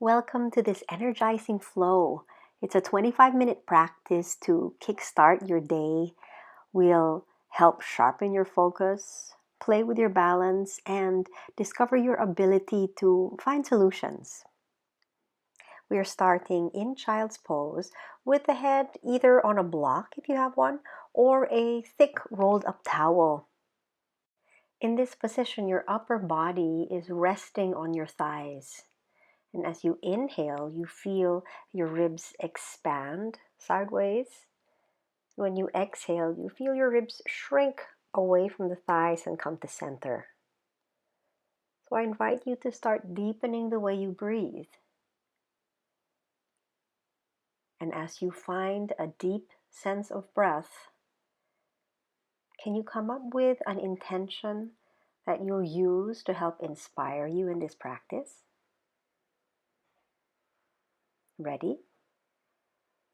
Welcome to this energizing flow. It's a 25-minute practice to kickstart your day. We'll help sharpen your focus, play with your balance, and discover your ability to find solutions. We are starting in child's pose with the head either on a block if you have one, or a thick rolled up towel. In this position, your upper body is resting on your thighs. And as you inhale, you feel your ribs expand sideways. When you exhale, you feel your ribs shrink away from the thighs and come to center. So I invite you to start deepening the way you breathe. And as you find a deep sense of breath, can you come up with an intention that you'll use to help inspire you in this practice? Ready?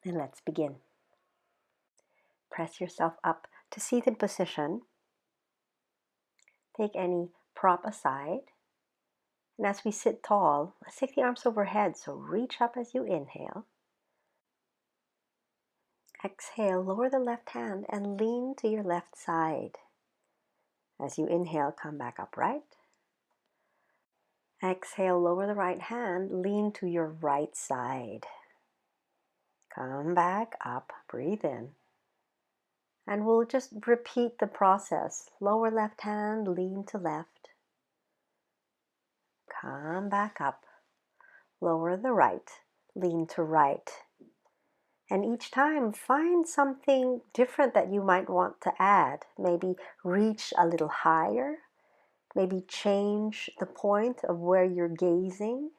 Then let's begin. Press yourself up to seated position. Take any prop aside. And as we sit tall, let's take the arms overhead. So reach up as you inhale. Exhale, lower the left hand and lean to your left side. As you inhale, come back upright. Exhale, lower the right hand, lean to your right side. Come back up, breathe in. And we'll just repeat the process. Lower left hand, lean to left. Come back up. Lower the right, lean to right. And each time, find something different that you might want to add. Maybe reach a little higher. Maybe change the point of where you're gazing.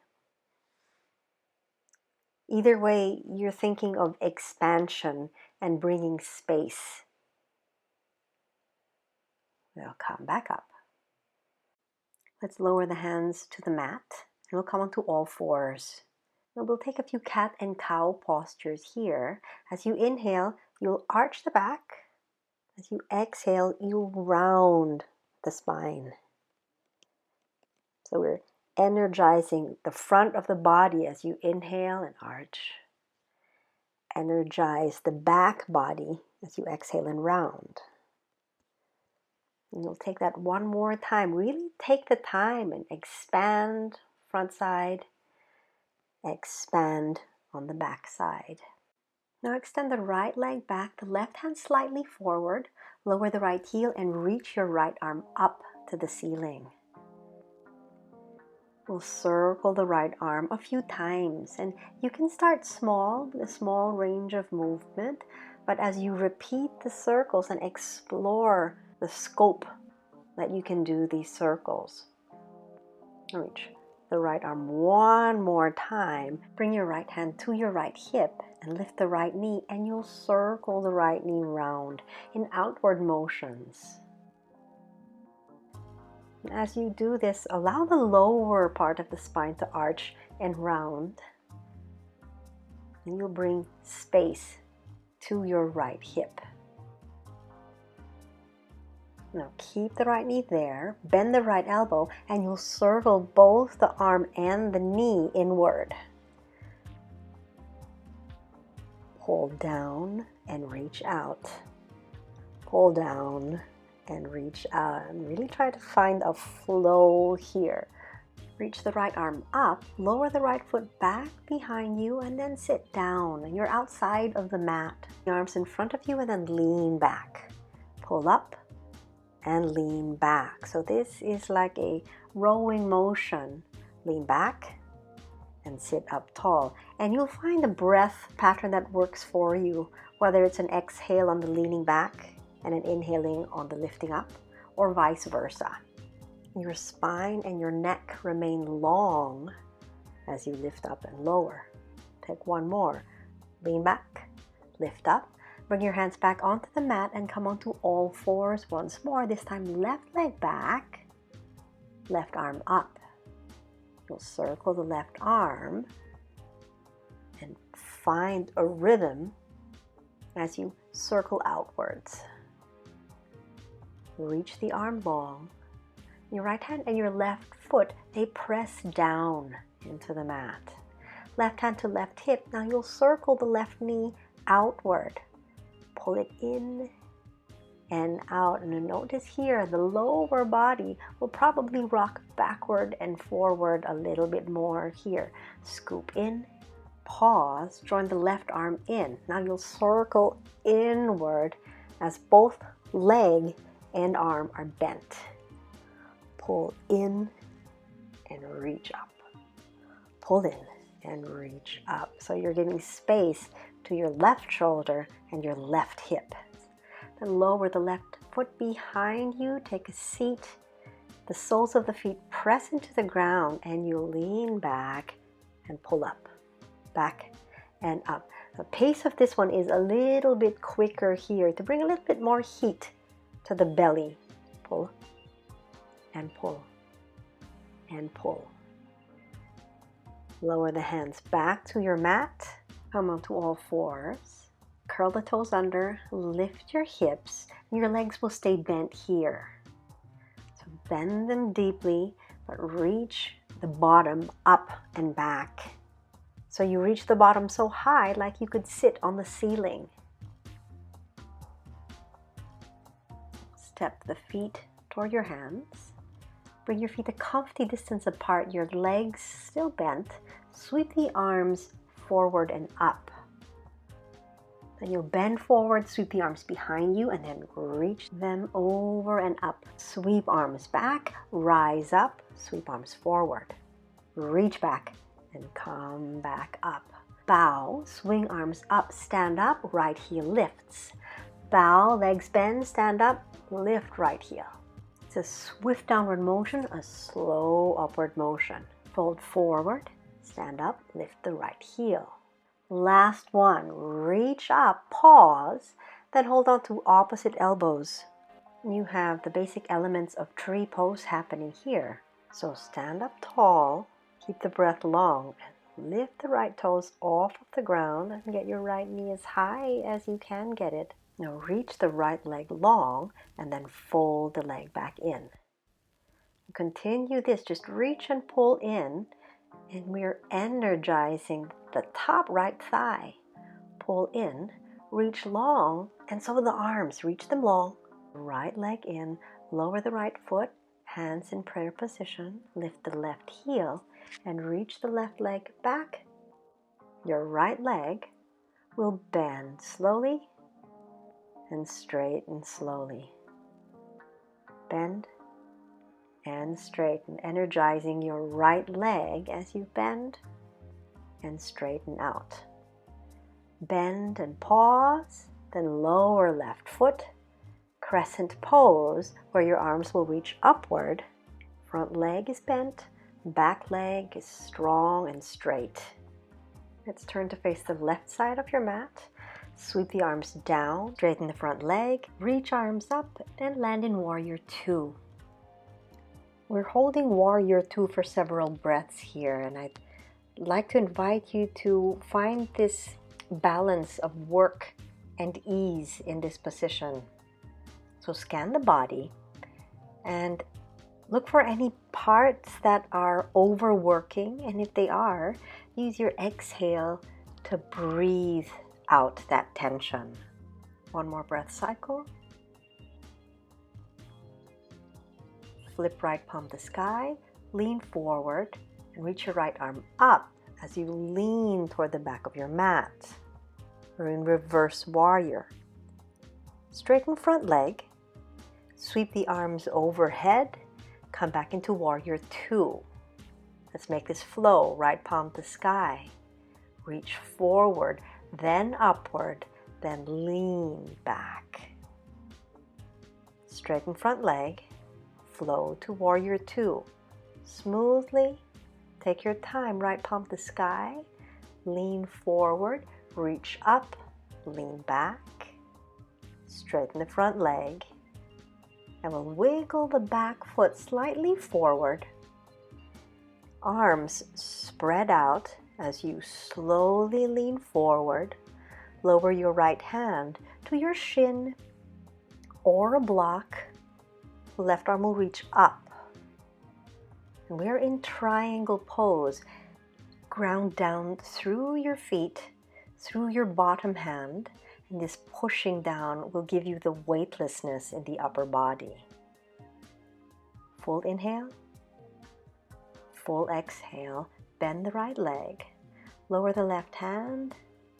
Either way, you're thinking of expansion and bringing space. We'll come back up. Let's lower the hands to the mat and we'll come onto all fours. Now we'll take a few cat and cow postures here. As you inhale, you'll arch the back. As you exhale, you'll round the spine. So we're energizing the front of the body as you inhale and arch. Energize the back body as you exhale and round. And you'll take that one more time. Really take the time and expand front side, expand on the back side. Now extend the right leg back, the left hand slightly forward, lower the right heel and reach your right arm up to the ceiling. We'll circle the right arm a few times, and you can start small with a small range of movement, but as you repeat the circles and explore the scope that you can do these circles. Reach the right arm one more time. Bring your right hand to your right hip and lift the right knee, and you'll circle the right knee round in outward motions. As you do this, allow the lower part of the spine to arch and round. And you'll bring space to your right hip. Now keep the right knee there, bend the right elbow, and you'll circle both the arm and the knee inward. Pull down and reach out. Pull down and reach out. And really try to find a flow here. Reach the right arm up, lower the right foot back behind you, and then sit down. And you're outside of the mat. The arms in front of you, and then lean back. Pull up and lean back. So this is like a rowing motion. Lean back and sit up tall. And you'll find a breath pattern that works for you, whether it's an exhale on the leaning back and an inhaling on the lifting up, or vice versa. Your spine and your neck remain long as you lift up and lower. Take one more. Lean back, lift up. Bring your hands back onto the mat and come onto all fours once more. This time left leg back, left arm up. You'll circle the left arm and find a rhythm as you circle outwards. Reach the arm long. Your right hand and your left foot, they press down into the mat. left hand to left hip. Now you'll circle the left knee outward. Pull it in and out. And notice here, the lower body will probably rock backward and forward a little bit more here. Scoop in, pause, join the left arm in. Now you'll circle inward as both leg and arm are bent. Pull in and reach up. Pull in and reach up. So you're giving space to your left shoulder and your left hip. Then lower the left foot behind you. Take a seat. The soles of the feet press into the ground and you lean back and pull up. Back and up. The pace of this one is a little bit quicker here to bring a little bit more heat to the belly. Pull and pull and pull. Lower the hands back to your mat. Come onto all fours. Curl the toes under. Lift your hips. And your legs will stay bent here. So bend them deeply, but reach the bottom up and back. So you reach the bottom so high like you could sit on the ceiling. Step the feet toward your hands. Bring your feet a comfy distance apart, your legs still bent. Sweep the arms forward and up. Then you'll bend forward, sweep the arms behind you, and then reach them over and up. Sweep arms back, rise up, sweep arms forward. Reach back and come back up. Bow, swing arms up, stand up, right heel lifts. Bow, legs bend, stand up, lift right heel. It's a swift downward motion, a slow upward motion. Fold forward, stand up, lift the right heel. Last one, reach up, pause, then hold on to opposite elbows. You have the basic elements of tree pose happening here. So stand up tall, keep the breath long, and lift the right toes off of the ground and get your right knee as high as you can get it. Now reach the right leg long and then fold the leg back in. Continue this, just reach and pull in, and we're energizing the top right thigh. Pull in, reach long, and so the arms, reach them long. Right leg in, lower the right foot, hands in prayer position, lift the left heel, and reach the left leg back. Your right leg will bend slowly and straighten slowly. Bend and straighten, energizing your right leg as you bend and straighten out. Bend and pause, then lower left foot, crescent pose where your arms will reach upward. Front leg is bent, back leg is strong and straight. Let's turn to face the left side of your mat. Sweep the arms down, straighten the front leg, reach arms up, and land in Warrior Two. We're holding Warrior Two for several breaths here, and I'd like to invite you to find this balance of work and ease in this position. So scan the body and look for any parts that are overworking, and if they are, use your exhale to breathe out that tension. One more breath cycle. Flip right palm to sky, lean forward, and reach your right arm up as you lean toward the back of your mat. We're in reverse warrior. Straighten front leg, sweep the arms overhead, come back into Warrior Two. Let's make this flow. Right palm to sky. Reach forward, then upward, then lean back. Straighten front leg, flow to Warrior Two. Smoothly, take your time. Right palm to sky, lean forward, reach up, lean back. Straighten the front leg, and we'll wiggle the back foot slightly forward. Arms spread out as you slowly lean forward. Lower your right hand to your shin or a block. Left arm will reach up. And we're in triangle pose. ground down through your feet, through your bottom hand, and this pushing down will give you the weightlessness in the upper body. Full inhale, full exhale, bend the right leg, lower the left hand,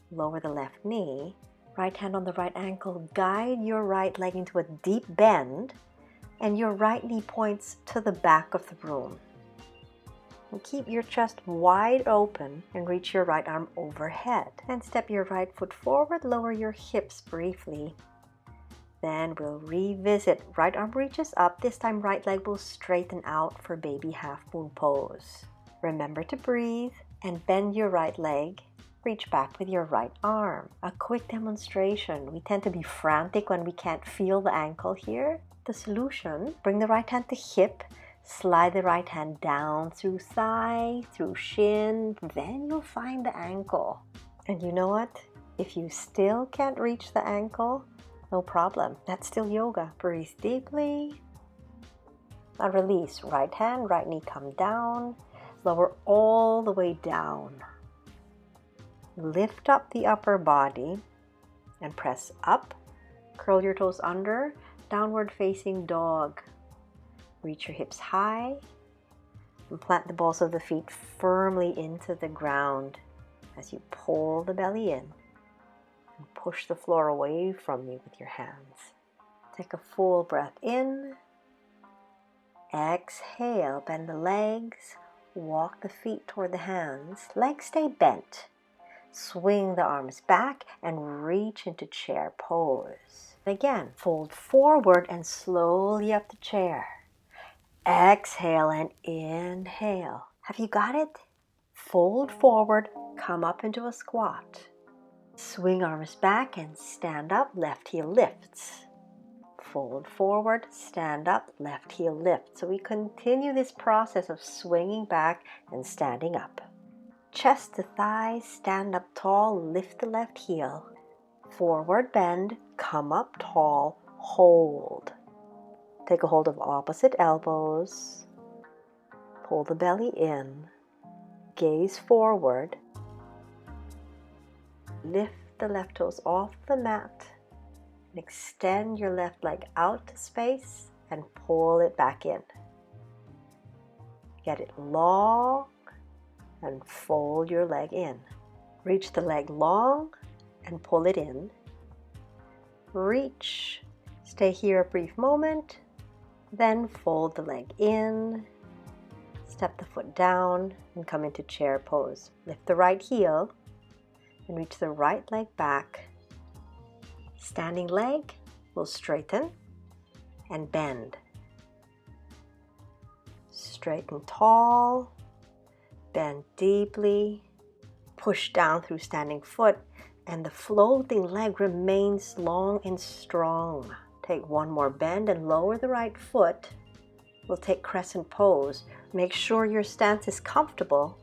lower the left knee, right hand on the right ankle, guide your right leg into a deep bend, and your right knee points to the back of the room. And keep your chest wide open and reach your right arm overhead. And step your right foot forward, lower your hips briefly. Then we'll revisit. Right arm reaches up. This time right leg will straighten out for baby half moon pose. Remember to breathe and bend your right leg. Reach back with your right arm. A quick demonstration. We tend to be frantic when we can't feel the ankle here. The solution, bring the right hand to hip, slide the right hand down through thigh, through shin, then you'll find the ankle. And you know what? If you still can't reach the ankle, no problem. That's still yoga. Breathe deeply. Now release. Right hand, right knee come down. Lower all the way down. Lift up the upper body and press up. Curl your toes under. Downward facing dog. Reach your hips high and plant the balls of the feet firmly into the ground as you pull the belly in and push the floor away from you with your hands. Take a full breath in. Exhale, bend the legs, walk the feet toward the hands. Legs stay bent. Swing the arms back and reach into chair pose. Again, fold forward and slowly up the chair. Exhale and inhale. Have you got it? Fold forward, come up into a squat. Swing arms back and stand up, left heel lifts. Fold forward, stand up, left heel lifts. So we continue this process of swinging back and standing up. Chest to thighs, stand up tall, lift the left heel. Forward bend, come up tall, hold. Take a hold of opposite elbows. Pull the belly in. Gaze forward. Lift the left toes off the mat. And extend your left leg out to space and pull it back in. Get it long and fold your leg in. Reach the leg long and pull it in. Reach. Stay here a brief moment. Then fold the leg in, step the foot down, and come into chair pose. Lift the right heel and reach the right leg back. Standing leg will straighten and bend. Straighten tall, bend deeply, push down through standing foot, and the floating leg remains long and strong. Take one more bend and lower the right foot. We'll take crescent pose. Make sure your stance is comfortable.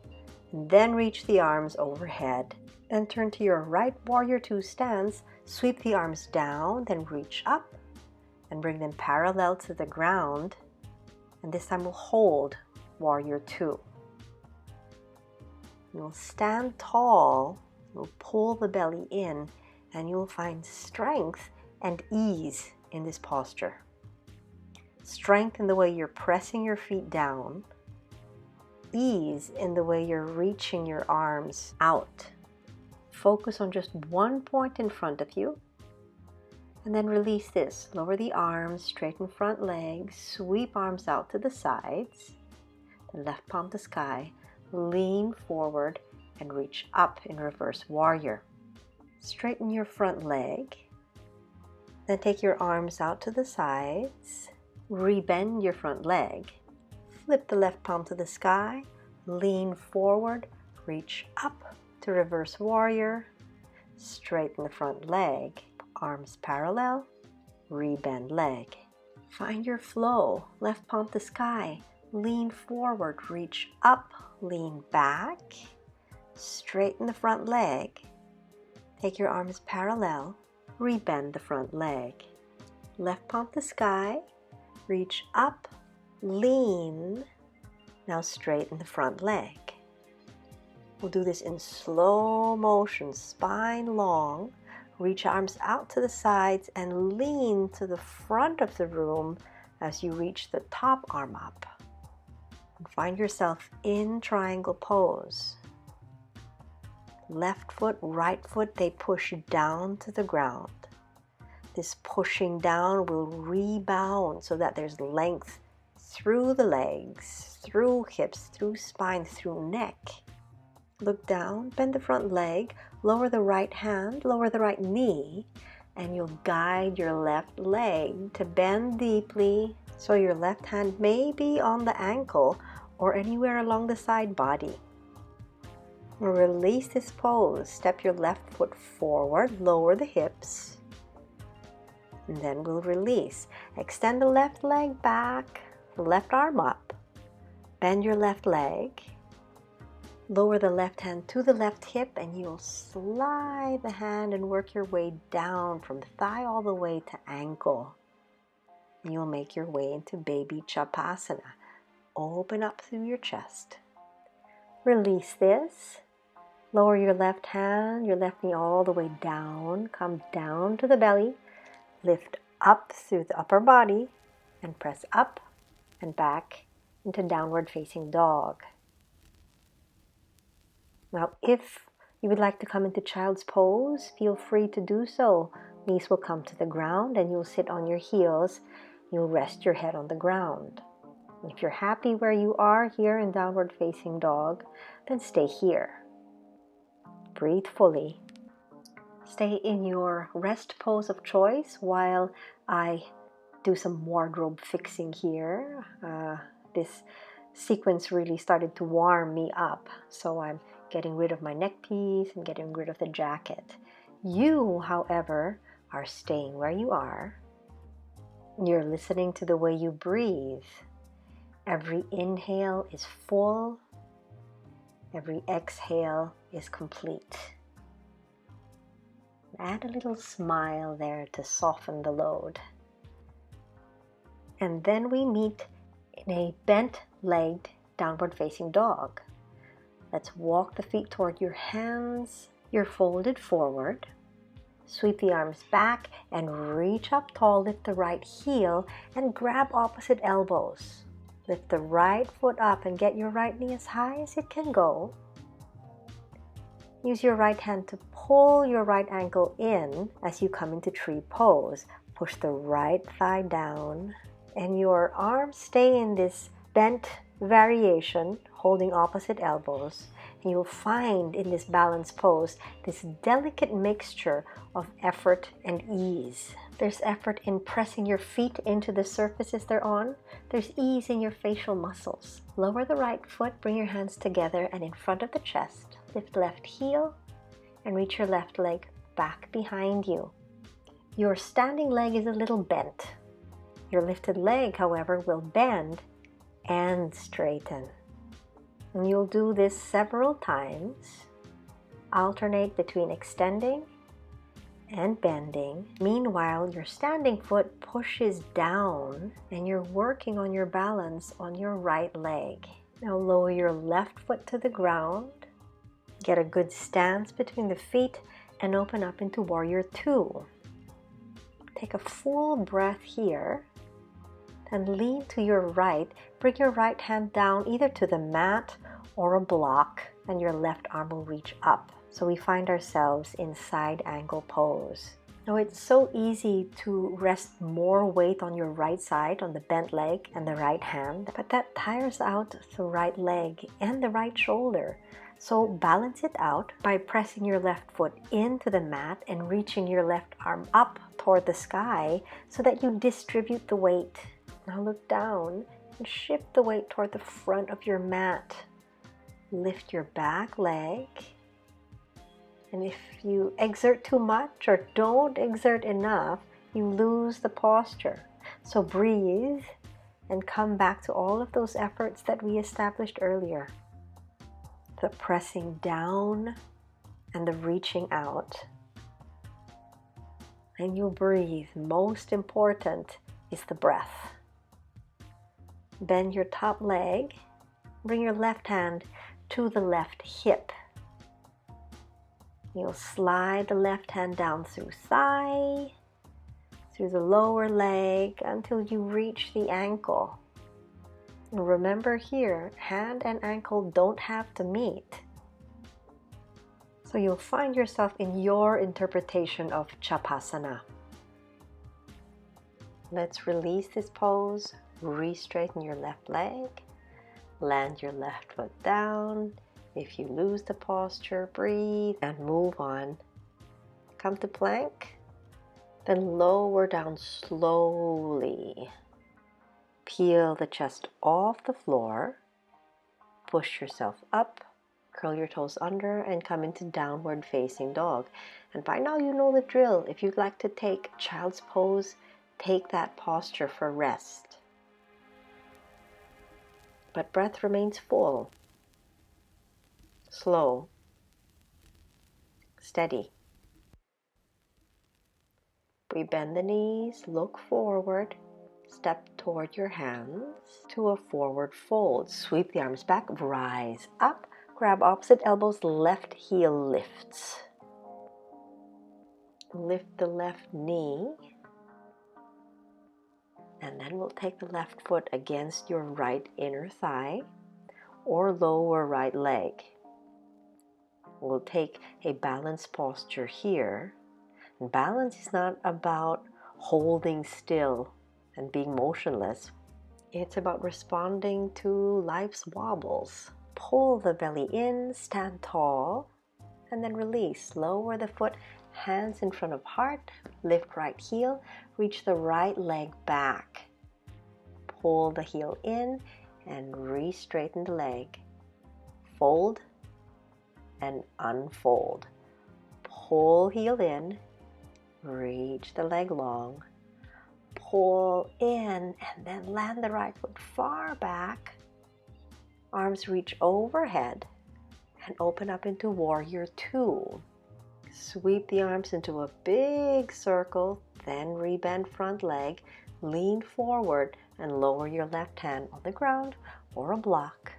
Then reach the arms overhead. Then turn to your right warrior two stance. Sweep the arms down, then reach up and bring them parallel to the ground. And this time we'll hold warrior two. You'll stand tall. You'll pull the belly in and you'll find strength and ease in this posture. Strength in the way you're pressing your feet down. Ease in the way you're reaching your arms out. Focus on just one point in front of you. And then release this. Lower the arms, straighten front legs, sweep arms out to the sides. The left palm to sky. Lean forward and reach up in reverse warrior. Straighten your front leg. Then take your arms out to the sides, rebend your front leg, flip the left palm to the sky, lean forward, reach up to reverse warrior, straighten the front leg, arms parallel, rebend leg. Find your flow, left palm to sky, lean forward, reach up, lean back, straighten the front leg, take your arms parallel, rebend the front leg. Left palm to sky, reach up, lean. Now straighten the front leg. We'll do this in slow motion, spine long. Reach arms out to the sides and lean to the front of the room as you reach the top arm up. And find yourself in triangle pose. Left foot, right foot, they push down to the ground. This pushing down will rebound so that there's length through the legs, through hips, through spine, through neck. Look down, bend the front leg, lower the right hand, lower the right knee, and you'll guide your left leg to bend deeply so your left hand may be on the ankle or anywhere along the side body. Release this pose. Step your left foot forward, lower the hips, and then we'll release. Extend the left leg back, the left arm up, bend your left leg. Lower the left hand to the left hip and you'll slide the hand and work your way down from thigh all the way to ankle. And you'll make your way into Baby Chapasana. Open up through your chest. Release this. Lower your left hand, your left knee all the way down. Come down to the belly. Lift up through the upper body and press up and back into downward facing dog. Now, if you would like to come into child's pose, feel free to do so. Knees will come to the ground and you'll sit on your heels. You'll rest your head on the ground. If you're happy where you are here in downward facing dog, then stay here. Breathe fully. Stay in your rest pose of choice while I do some wardrobe fixing here. This sequence really started to warm me up, so I'm getting rid of my neck piece and getting rid of the jacket. You, however, are staying where you are. You're listening to the way you breathe. Every inhale is full. Every exhale is complete. Add a little smile there to soften the load. And then we meet in a bent-legged downward facing dog. Let's walk the feet toward your hands. You're folded forward. Sweep the arms back and reach up tall. Lift the right heel and grab opposite elbows. Lift the right foot up and get your right knee as high as it can go. Use your right hand to pull your right ankle in as you come into tree pose. Push the right thigh down and your arms stay in this bent variation, holding opposite elbows. And you'll find in this balanced pose this delicate mixture of effort and ease. There's effort in pressing your feet into the surfaces they're on. There's ease in your facial muscles. Lower the right foot, bring your hands together and in front of the chest. Lift left heel and reach your left leg back behind you. Your standing leg is a little bent. Your lifted leg, however, will bend and straighten. And you'll do this several times. Alternate between extending and bending. Meanwhile, your standing foot pushes down and you're working on your balance on your right leg. Now lower your left foot to the ground. Get a good stance between the feet and open up into Warrior Two. Take a full breath here and lean to your right. Bring your right hand down either to the mat or a block and your left arm will reach up. So we find ourselves in side angle pose. Now it's so easy to rest more weight on your right side, on the bent leg and the right hand, but that tires out the right leg and the right shoulder. So balance it out by pressing your left foot into the mat and reaching your left arm up toward the sky so that you distribute the weight. Now look down and shift the weight toward the front of your mat. Lift your back leg. And if you exert too much or don't exert enough, you lose the posture. So breathe and come back to all of those efforts that we established earlier. The pressing down and the reaching out. And you breathe. Most important is the breath. Bend your top leg. Bring your left hand to the left hip. You'll slide the left hand down through thigh, through the lower leg until you reach the ankle. And remember here, hand and ankle don't have to meet. So you'll find yourself in your interpretation of Chapasana. Let's release this pose, re-straighten your left leg, land your left foot down. If you lose the posture, breathe and move on. Come to plank, then lower down slowly. Peel the chest off the floor, push yourself up, curl your toes under, and come into downward facing dog. And by now you know the drill. If you'd like to take child's pose, take that posture for rest. But breath remains full, slow, steady. We bend the knees, look forward, step toward your hands to a forward fold. Sweep the arms back, rise up, grab opposite elbows, left heel lifts. Lift the left knee, and then we'll take the left foot against your right inner thigh or lower right leg. We'll take a balanced posture here. And balance is not about holding still and being motionless. It's about responding to life's wobbles. Pull the belly in, stand tall, and then release. Lower the foot, hands in front of heart, lift right heel, reach the right leg back. Pull the heel in and re-straighten the leg. Fold and unfold. Pull heel in, reach the leg long, pull in, and then land the right foot far back. Arms reach overhead and open up into Warrior Two. Sweep the arms into a big circle, then rebend front leg, lean forward and lower your left hand on the ground or a block.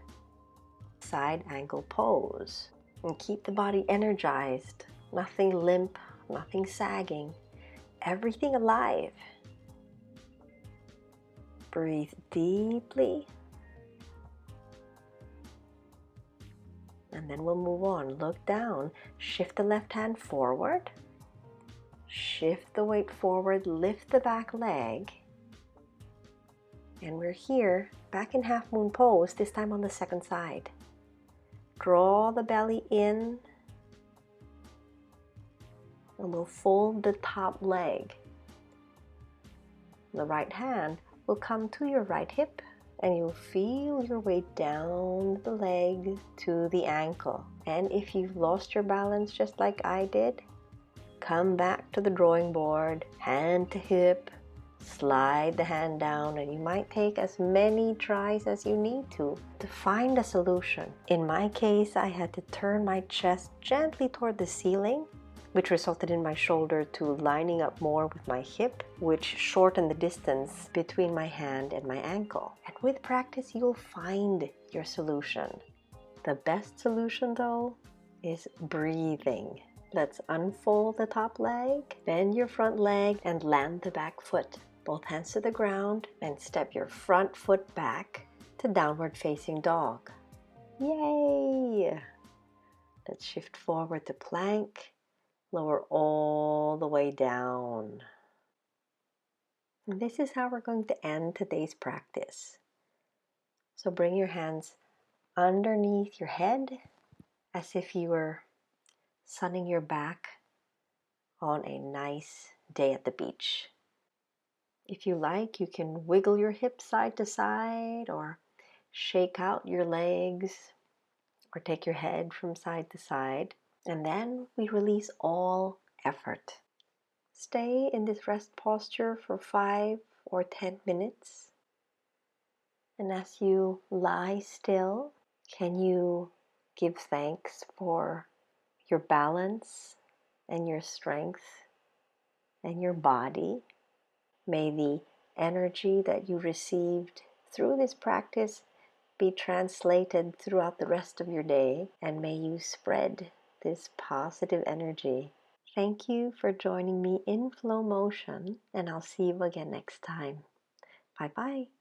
Side angle pose. And keep the body energized, nothing limp, nothing sagging, everything alive. Breathe deeply. And then we'll move on. Look down. Shift the left hand forward. Shift the weight forward. Lift the back leg. And we're here, back in half moon pose, this time on the second side. Draw the belly in. And we'll fold the top leg. The right hand will come to your right hip, and you'll feel your way down the leg to the ankle. And if you've lost your balance just like I did, come back to the drawing board, hand to hip, slide the hand down, and you might take as many tries as you need to find a solution. In my case, I had to turn my chest gently toward the ceiling, which resulted in my shoulder to lining up more with my hip, which shortened the distance between my hand and my ankle. And with practice, you'll find your solution. The best solution, though, is breathing. Let's unfold the top leg, bend your front leg, and land the back foot. Both hands to the ground, and step your front foot back to downward facing dog. Yay! Let's shift forward to plank. Lower all the way down. And this is how we're going to end today's practice. So bring your hands underneath your head as if you were sunning your back on a nice day at the beach. If you like, you can wiggle your hips side to side or shake out your legs or take your head from side to side. And then we release all effort. Stay in this rest posture for 5 or 10 minutes. And as you lie still, can you give thanks for your balance and your strength and your body? May the energy that you received through this practice be translated throughout the rest of your day, and may you spread this positive energy. Thank you for joining me in flow motion, and I'll see you again next time. Bye bye.